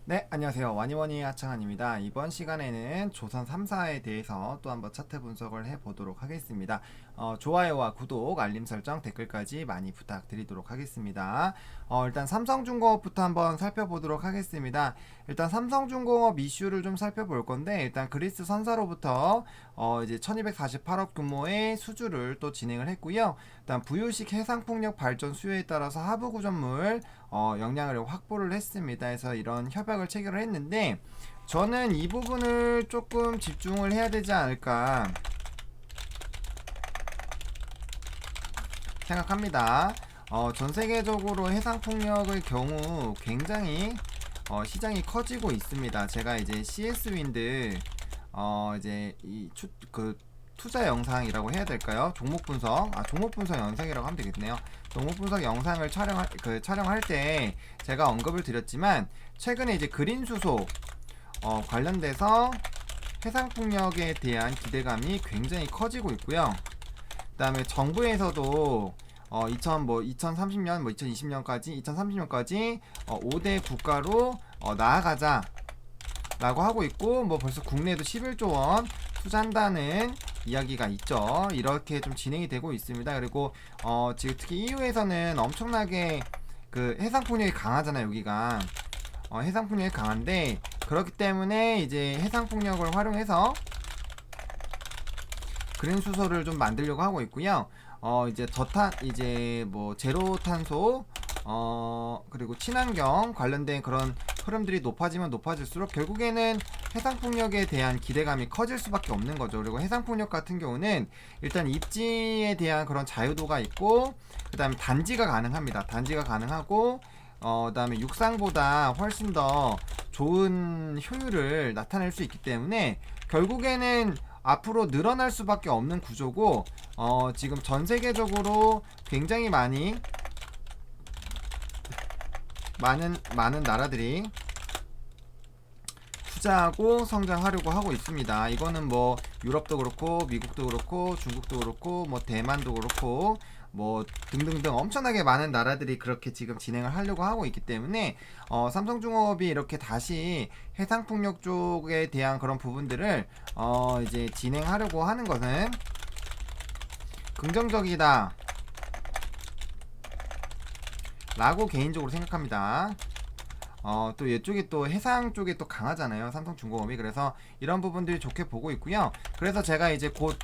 네, 안녕하세요. 와니워니 하창환입니다. 이번 시간에는 조선 3사에 대해서 또 한번 차트 분석을 해보도록 하겠습니다. 좋아요와 구독, 알림 설정, 댓글까지 많이 부탁드리도록 하겠습니다. 일단 삼성중공업부터 한번 살펴보도록 하겠습니다. 일단 삼성중공업 이슈를 좀 살펴볼 건데, 일단 그리스 선사로부터 이제 1248억 규모의 수주를 또 진행을 했고요. 일단 부유식 해상풍력 발전 수요에 따라서 하부 구전물 역량을 확보를 했습니다. 그래서 이런 협약을 체결을 했는데 저는 이 부분을 조금 집중을 해야 되지 않을까 생각합니다. 전 세계적으로 해상풍력의 경우 굉장히 시장이 커지고 있습니다. 제가 이제 CS 윈드 이제 그 투자 영상이라고 해야 될까요? 종목 분석, 종목 분석 영상이라고 하면 되겠네요. 종목 분석 영상을 촬영할 때 제가 언급을 드렸지만 최근에 이제 그린 수소 관련돼서 해상풍력에 대한 기대감이 굉장히 커지고 있고요. 그다음에 정부에서도 2030년, 2020년까지, 2030년까지 5대 국가로 나아가자 라고 하고 있고, 뭐 벌써 국내에도 11조 원 투자한다는 이야기가 있죠. 이렇게 좀 진행이 되고 있습니다. 그리고 지금 특히 EU에서는 엄청나게 그 해상 풍력이 강하잖아요. 여기가 해상 풍력이 강한데, 그렇기 때문에 이제 해상 풍력을 활용해서 그린 수소를 좀 만들려고 하고 있고요. 이제 이제 뭐 제로 탄소 그리고 친환경 관련된 그런 흐름들이 높아지면 높아질수록 결국에는 해상풍력에 대한 기대감이 커질 수밖에 없는 거죠. 그리고 해상풍력 같은 경우는 일단 입지에 대한 그런 자유도가 있고, 그 다음에 단지가 가능합니다. 단지가 가능하고, 그 다음에 육상보다 훨씬 더 좋은 효율을 나타낼 수 있기 때문에 결국에는 앞으로 늘어날 수밖에 없는 구조고, 지금 전 세계적으로 굉장히 많은 나라들이 투자하고 성장하려고 하고 있습니다. 이거는 뭐 유럽도 그렇고 미국도 그렇고 중국도 그렇고 뭐 대만도 그렇고 뭐 등등등 엄청나게 많은 나라들이 그렇게 지금 진행을 하려고 하고 있기 때문에 삼성중공업이 이렇게 다시 해상풍력 쪽에 대한 그런 부분들을 이제 진행하려고 하는 것은 긍정적이다 라고 개인적으로 생각합니다. 또 이쪽이 또 해상 쪽이 또 강하잖아요. 삼성중공업이. 그래서 이런 부분들이 좋게 보고 있고요. 그래서 제가 이제 곧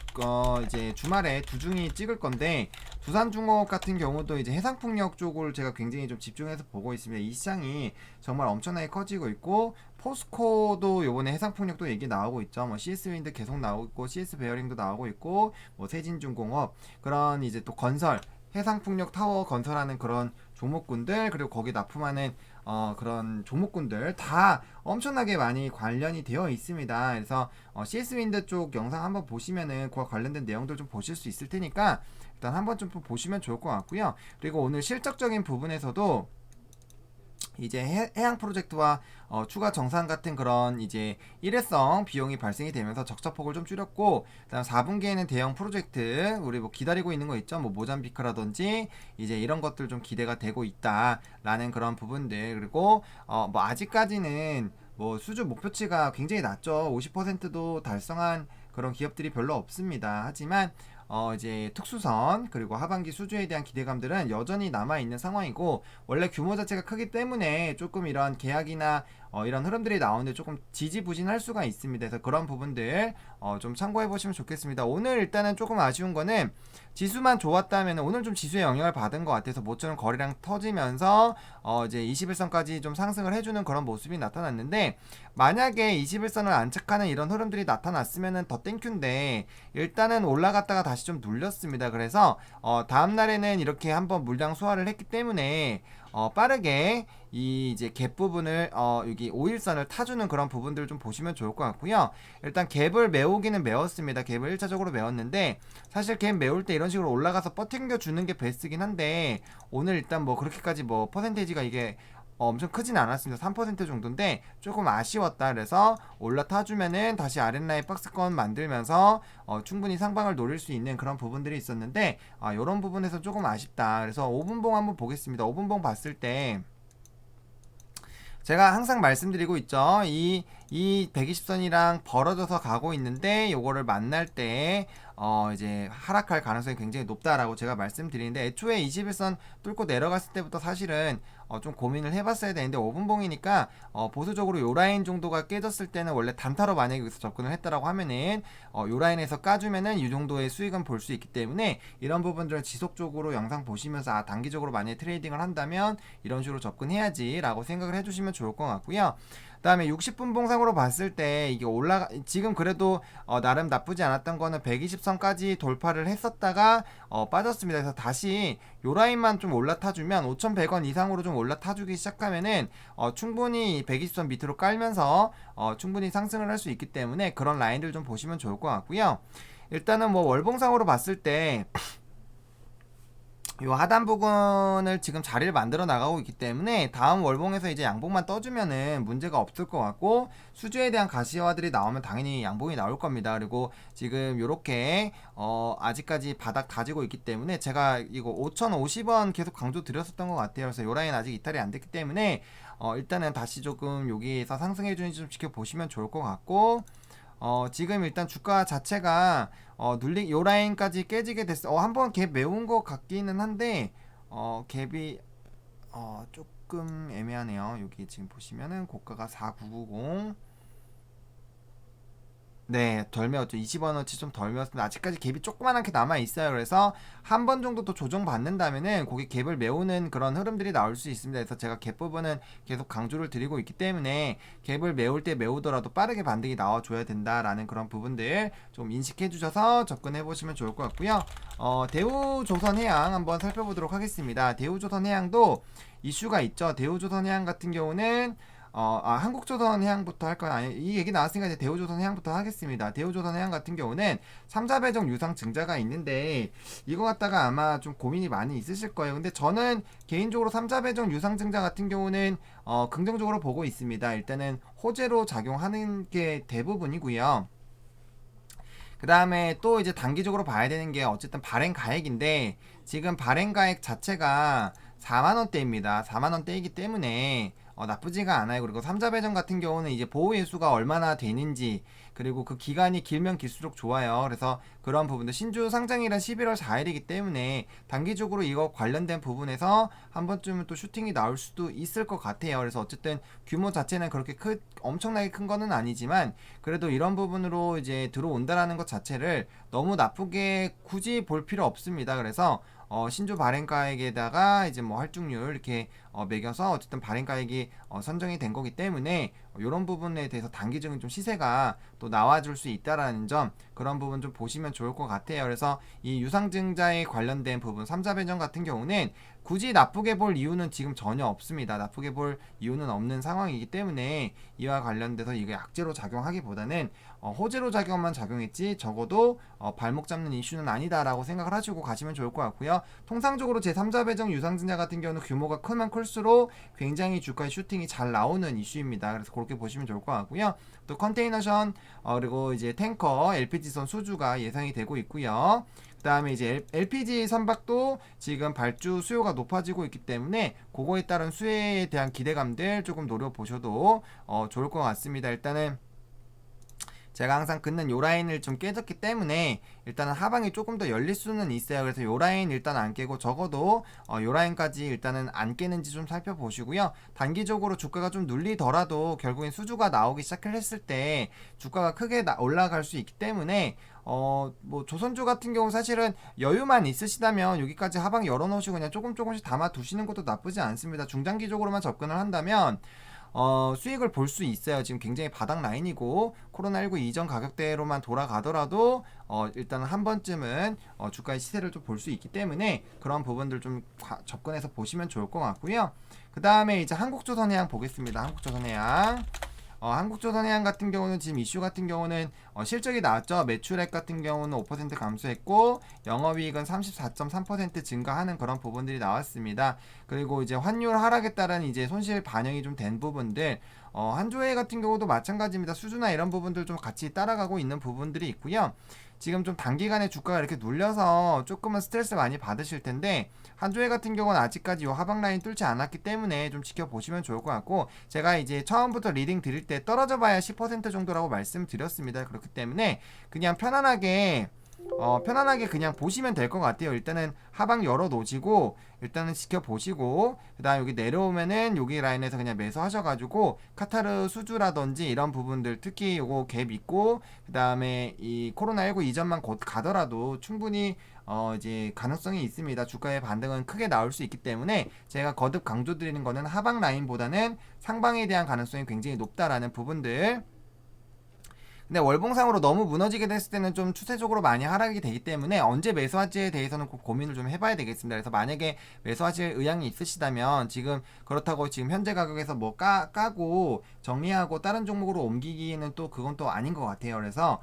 이제 주말에 두중이 찍을 건데, 두산중공업 같은 경우도 이제 해상풍력 쪽을 제가 굉장히 좀 집중해서 보고 있습니다. 이 시장이 정말 엄청나게 커지고 있고, 포스코도 요번에 해상풍력도 얘기 나오고 있죠. 뭐 CS윈드 계속 나오고 있고, CS 베어링도 나오고 있고, 뭐 세진중공업 그런 이제 또 건설 해상풍력 타워 건설하는 그런 종목군들, 그리고 거기 납품하는 그런 종목군들 다 엄청나게 많이 관련이 되어 있습니다. 그래서 CS윈드 쪽 영상 한번 보시면은 그와 관련된 내용들 좀 보실 수 있을 테니까 일단 한번 좀 보시면 좋을 것 같고요. 그리고 오늘 실적적인 부분에서도 이제 해양 프로젝트와 추가 정산 같은 그런 이제 일회성 비용이 발생이 되면서 적자폭을 좀 줄였고, 그다음 4분기에는 대형 프로젝트 우리 뭐 기다리고 있는 거 있죠. 뭐 모잠비크라든지 이제 이런 것들 좀 기대가 되고 있다라는 그런 부분들. 그리고 뭐 아직까지는 뭐 수주 목표치가 굉장히 낮죠. 50%도 달성한 그런 기업들이 별로 없습니다. 하지만 이제 특수선 그리고 하반기 수주에 대한 기대감들은 여전히 남아있는 상황이고, 원래 규모 자체가 크기 때문에 조금 이런 계약이나 이런 흐름들이 나오는데 조금 지지부진할 수가 있습니다. 그래서 그런 부분들 좀 참고해 보시면 좋겠습니다. 오늘 일단은 조금 아쉬운 거는 지수만 좋았다면 오늘 좀 지수의 영향을 받은 것 같아서 모처럼 거래량 터지면서 이제 21선까지 좀 상승을 해주는 그런 모습이 나타났는데, 만약에 21선을 안착하는 이런 흐름들이 나타났으면 더 땡큐인데 일단은 올라갔다가 다시 좀 눌렸습니다. 그래서 다음 날에는 이렇게 한번 물량 소화를 했기 때문에 빠르게 이 이제 갭 부분을 여기 5일선을 타주는 그런 부분들을 좀 보시면 좋을 것 같고요. 일단 갭을 메우기는 메웠습니다. 갭을 1차적으로 메웠는데, 사실 갭 메울 때 이런 식으로 올라가서 버팅겨 주는 게 베스트긴 한데, 오늘 일단 뭐 그렇게까지 뭐 퍼센테이지가 이게 엄청 크진 않았습니다. 3% 정도인데 조금 아쉬웠다. 그래서 올라타주면은 다시 아랫라인 박스권 만들면서 충분히 상방을 노릴 수 있는 그런 부분들이 있었는데, 이런 부분에서 조금 아쉽다. 그래서 5분봉 한번 보겠습니다. 5분봉 봤을 때 제가 항상 말씀드리고 있죠. 이 120선이랑 벌어져서 가고 있는데 요거를 만날 때 이제 하락할 가능성이 굉장히 높다라고 제가 말씀드리는데, 애초에 21선 뚫고 내려갔을 때부터 사실은 좀 고민을 해봤어야 되는데, 5분봉이니까 보수적으로 요 라인 정도가 깨졌을 때는 원래 단타로 만약에 여기서 접근을 했다라고 하면은 요 라인에서 까주면은 이 정도의 수익은 볼 수 있기 때문에, 이런 부분들을 지속적으로 영상 보시면서 단기적으로 만약에 트레이딩을 한다면 이런 식으로 접근해야지 라고 생각을 해주시면 좋을 것 같고요. 그 다음에 60분 봉상으로 봤을 때 이게 지금 그래도 나름 나쁘지 않았던 거는 120선까지 돌파를 했었다가 빠졌습니다. 그래서 다시 요 라인만 좀 올라타주면, 5,100원 이상으로 좀 올라타주기 시작하면은 충분히 120선 밑으로 깔면서 충분히 상승을 할 수 있기 때문에 그런 라인들 좀 보시면 좋을 것 같고요. 일단은 뭐 월봉상으로 봤을 때 요 하단 부분을 지금 자리를 만들어 나가고 있기 때문에 다음 월봉에서 이제 양봉만 떠주면은 문제가 없을 것 같고, 수주에 대한 가시화들이 나오면 당연히 양봉이 나올 겁니다. 그리고 지금 요렇게 아직까지 바닥 다지고 있기 때문에 제가 이거 5,050원 계속 강조 드렸었던 것 같아요. 그래서 요 라인 아직 이탈이 안 됐기 때문에 일단은 다시 조금 여기에서 상승해 주는지 좀 지켜보시면 좋을 것 같고, 지금 일단 주가 자체가 요 라인까지 깨지게 됐어. 한번 갭 메운 것 같기는 한데 갭이 조금 애매하네요. 여기 지금 보시면은 고가가 4990. 네, 덜 메웠죠. 20원어치 좀 덜 메웠습니다. 아직까지 갭이 조그만하게 남아있어요. 그래서 한 번 정도 더 조정받는다면은 거기 갭을 메우는 그런 흐름들이 나올 수 있습니다. 그래서 제가 갭 부분은 계속 강조를 드리고 있기 때문에, 갭을 메울 때 메우더라도 빠르게 반등이 나와줘야 된다라는 그런 부분들 좀 인식해 주셔서 접근해 보시면 좋을 것 같고요. 대우조선해양 한번 살펴보도록 하겠습니다. 대우조선해양도 이슈가 있죠. 대우조선해양 같은 경우는 한국조선해양부터 할까요? 아니, 이 얘기 나왔으니까 이제 대우조선해양부터 하겠습니다. 대우조선해양 같은 경우는 3자 배정 유상 증자가 있는데, 이거 갖다가 아마 좀 고민이 많이 있으실 거예요. 근데 저는 개인적으로 3자 배정 유상 증자 같은 경우는 긍정적으로 보고 있습니다. 일단은 호재로 작용하는 게 대부분이고요. 그 다음에 또 이제 단기적으로 봐야 되는 게 어쨌든 발행 가액인데, 지금 발행 가액 자체가 4만원대입니다. 4만원대이기 때문에 나쁘지가 않아요. 그리고 3자 배정 같은 경우는 이제 보호 예수가 얼마나 되는지, 그리고 그 기간이 길면 길수록 좋아요. 그래서 그런 부분들, 신주 상장일은 11월 4일이기 때문에 단기적으로 이거 관련된 부분에서 한 번쯤은 또 슈팅이 나올 수도 있을 것 같아요. 그래서 어쨌든 규모 자체는 그렇게 엄청나게 큰 거는 아니지만, 그래도 이런 부분으로 이제 들어온다라는 것 자체를 너무 나쁘게 굳이 볼 필요 없습니다. 그래서 신주 발행가액에다가 이제 뭐 할증률 이렇게 매겨서 어쨌든 발행가액이 선정이 된 거기 때문에 이런 부분에 대해서 단기적인 좀 시세가 또 나와줄 수 있다라는 점, 그런 부분 좀 보시면 좋을 것 같아요. 그래서 이 유상증자에 관련된 부분 3자 배정 같은 경우는 굳이 나쁘게 볼 이유는 지금 전혀 없습니다. 나쁘게 볼 이유는 없는 상황이기 때문에 이와 관련돼서 이게 악재로 작용하기보다는 호재로 작용만 작용했지, 적어도 발목 잡는 이슈는 아니다라고 생각을 하시고 가시면 좋을 것 같고요. 통상적으로 제 3자 배정 유상증자 같은 경우는 규모가 크면 클수록 굉장히 주가의 슈팅이 잘 나오는 이슈입니다. 그래서 그렇게 보시면 좋을 것 같고요. 또 컨테이너션 그리고 이제 탱커, LPG선 수주가 예상이 되고 있고요. 그 다음에 이제 LPG 선박도 지금 발주 수요가 높아지고 있기 때문에 그거에 따른 수혜에 대한 기대감들 조금 노려보셔도 좋을 것 같습니다. 일단은 제가 항상 긋는 요 라인을 좀 깨졌기 때문에 일단은 하방이 조금 더 열릴 수는 있어요. 그래서 요 라인 일단 안 깨고 적어도 요 라인까지 일단은 안 깨는지 좀 살펴보시고요. 단기적으로 주가가 좀 눌리더라도 결국엔 수주가 나오기 시작을 했을 때 주가가 크게 올라갈 수 있기 때문에 뭐 조선주 같은 경우 사실은 여유만 있으시다면 여기까지 하방 열어놓으시고 그냥 조금씩 담아 두시는 것도 나쁘지 않습니다. 중장기적으로만 접근을 한다면 수익을 볼 수 있어요. 지금 굉장히 바닥 라인이고 코로나19 이전 가격대로만 돌아가더라도 일단 한 번쯤은 주가의 시세를 좀 볼 수 있기 때문에 그런 부분들 좀 접근해서 보시면 좋을 것 같고요. 그 다음에 이제 한국조선해양 보겠습니다. 한국조선해양. 한국조선해양 같은 경우는 지금 이슈 같은 경우는 실적이 나왔죠. 매출액 같은 경우는 5% 감소했고 영업이익은 34.3% 증가하는 그런 부분들이 나왔습니다. 그리고 이제 환율 하락에 따른 이제 손실 반영이 좀 된 부분들, 한조회 같은 경우도 마찬가지입니다. 수주나 이런 부분들 좀 같이 따라가고 있는 부분들이 있고요. 지금 좀 단기간에 주가가 이렇게 눌려서 조금은 스트레스 많이 받으실 텐데 한조회 같은 경우는 아직까지 이 하방 라인 뚫지 않았기 때문에 좀 지켜보시면 좋을 것 같고, 제가 이제 처음부터 리딩 드릴 때 떨어져 봐야 10% 정도라고 말씀드렸습니다. 그렇기 때문에 그냥 편안하게 그냥 보시면 될 것 같아요. 일단은 하방 열어 놓으시고 일단은 지켜보시고, 그 다음 여기 내려오면은 여기 라인에서 그냥 매수하셔가지고 카타르 수주라든지 이런 부분들, 특히 요거 갭 있고 그 다음에 이 코로나19 이전만 곧 가더라도 충분히 이제 가능성이 있습니다. 주가의 반등은 크게 나올 수 있기 때문에 제가 거듭 강조드리는 거는 하방 라인보다는 상방에 대한 가능성이 굉장히 높다라는 부분들. 근데 월봉상으로 너무 무너지게 됐을 때는 좀 추세적으로 많이 하락이 되기 때문에 언제 매수할지에 대해서는 꼭 고민을 좀 해봐야 되겠습니다. 그래서 만약에 매수하실 의향이 있으시다면 지금 그렇다고 지금 현재 가격에서 뭐 까고 정리하고 다른 종목으로 옮기기에는 또 그건 또 아닌 것 같아요. 그래서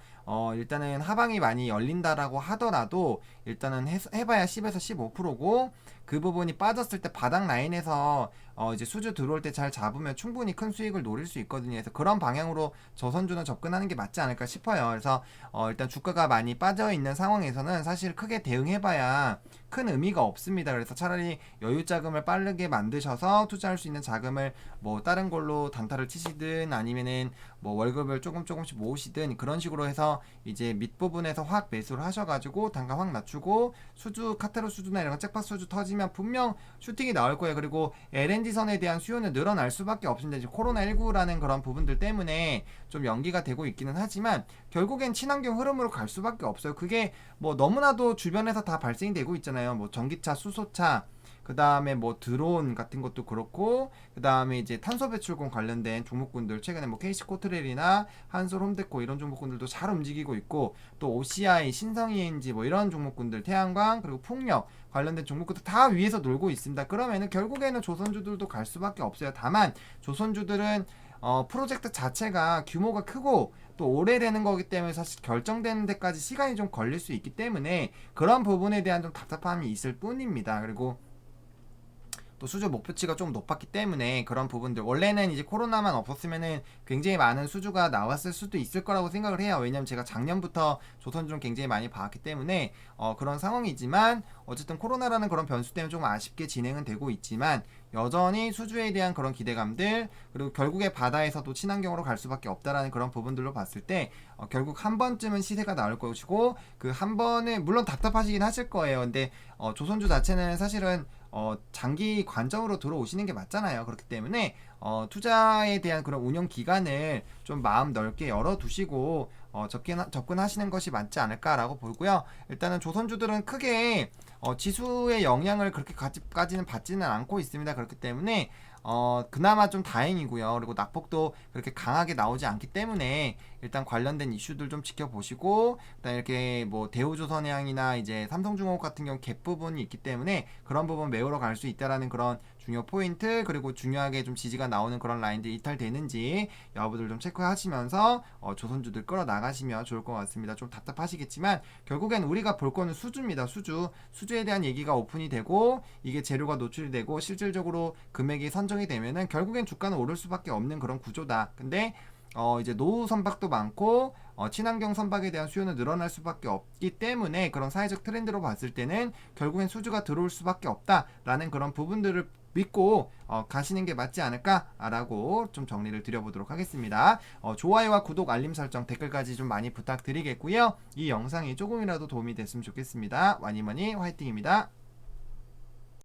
일단은 하방이 많이 열린다라고 하더라도 일단은 해봐야 10에서 15%고, 그 부분이 빠졌을 때 바닥 라인에서 이제 수주 들어올 때 잘 잡으면 충분히 큰 수익을 노릴 수 있거든요. 그래서 그런 방향으로 저선주는 접근하는 게 맞지 않을까 싶어요. 그래서 일단 주가가 많이 빠져 있는 상황에서는 사실 크게 대응해봐야 큰 의미가 없습니다. 그래서 차라리 여유 자금을 빠르게 만드셔서 투자할 수 있는 자금을 뭐 다른 걸로 단타를 치시든 아니면은 뭐 월급을 조금씩 모으시든 그런 식으로 해서 이제 밑부분에서 확 매수를 하셔가지고 단가 확 낮추고 수주, 카타르 수주나 이런 잭팟 수주 터지면 분명 슈팅이 나올 거예요. 그리고 LNG선에 대한 수요는 늘어날 수밖에 없습니다. 이제 코로나19라는 그런 부분들 때문에 좀 연기가 되고 있기는 하지만 결국엔 친환경 흐름으로 갈 수밖에 없어요. 그게 뭐 너무나도 주변에서 다 발생이 되고 있잖아요. 뭐 전기차, 수소차, 그 다음에 뭐 드론 같은 것도 그렇고, 그 다음에 이제 탄소 배출권 관련된 종목군들 최근에 뭐 KC코트레일이나 한솔, 홈데코 이런 종목군들도 잘 움직이고 있고, 또 OCI, 신성ENG 뭐 이런 종목군들, 태양광 그리고 풍력 관련된 종목군들 다 위에서 놀고 있습니다. 그러면은 결국에는 조선주들도 갈 수밖에 없어요. 다만 조선주들은 프로젝트 자체가 규모가 크고 또 오래되는 거기 때문에 사실 결정되는 데까지 시간이 좀 걸릴 수 있기 때문에 그런 부분에 대한 좀 답답함이 있을 뿐입니다. 그리고 또 수주 목표치가 좀 높았기 때문에 그런 부분들, 원래는 이제 코로나만 없었으면은 굉장히 많은 수주가 나왔을 수도 있을 거라고 생각을 해요. 왜냐면 제가 작년부터 조선주를 굉장히 많이 봐왔기 때문에 그런 상황이지만 어쨌든 코로나라는 그런 변수 때문에 좀 아쉽게 진행은 되고 있지만 여전히 수주에 대한 그런 기대감들, 그리고 결국에 바다에서도 친환경으로 갈 수밖에 없다라는 그런 부분들로 봤을 때 결국 한 번쯤은 시세가 나올 것이고, 그 한 번에 물론 답답하시긴 하실 거예요. 근데 조선주 자체는 사실은 장기 관점으로 들어오시는 게 맞잖아요. 그렇기 때문에 투자에 대한 그런 운영 기간을 좀 마음 넓게 열어두시고 접근하시는 것이 맞지 않을까라고 보고요. 일단은 조선주들은 크게 지수의 영향을 그렇게까지는 받지는 않고 있습니다. 그렇기 때문에 그나마 좀 다행이고요. 그리고 낙폭도 그렇게 강하게 나오지 않기 때문에 일단 관련된 이슈들 좀 지켜보시고, 일단 이렇게 뭐 대우조선해양이나 이제 삼성중공업 같은 경우 갭 부분이 있기 때문에 그런 부분 메우러 갈 수 있다라는 그런 중요 포인트, 그리고 중요하게 좀 지지가 나오는 그런 라인들 이탈되는지 여부들 좀 체크하시면서 조선주들 끌어 나가시면 좋을 것 같습니다. 좀 답답하시겠지만 결국엔 우리가 볼 거는 수주입니다. 수주에 대한 얘기가 오픈이 되고 이게 재료가 노출이 되고 실질적으로 금액이 선정이 되면은 결국엔 주가는 오를 수밖에 없는 그런 구조다. 근데 이제 노후 선박도 많고 친환경 선박에 대한 수요는 늘어날 수밖에 없기 때문에 그런 사회적 트렌드로 봤을 때는 결국엔 수주가 들어올 수밖에 없다라는 그런 부분들을 믿고 가시는 게 맞지 않을까라고 좀 정리를 드려보도록 하겠습니다. 좋아요와 구독, 알림 설정, 댓글까지 좀 많이 부탁드리겠고요. 이 영상이 조금이라도 도움이 됐으면 좋겠습니다. 와니머니 화이팅입니다.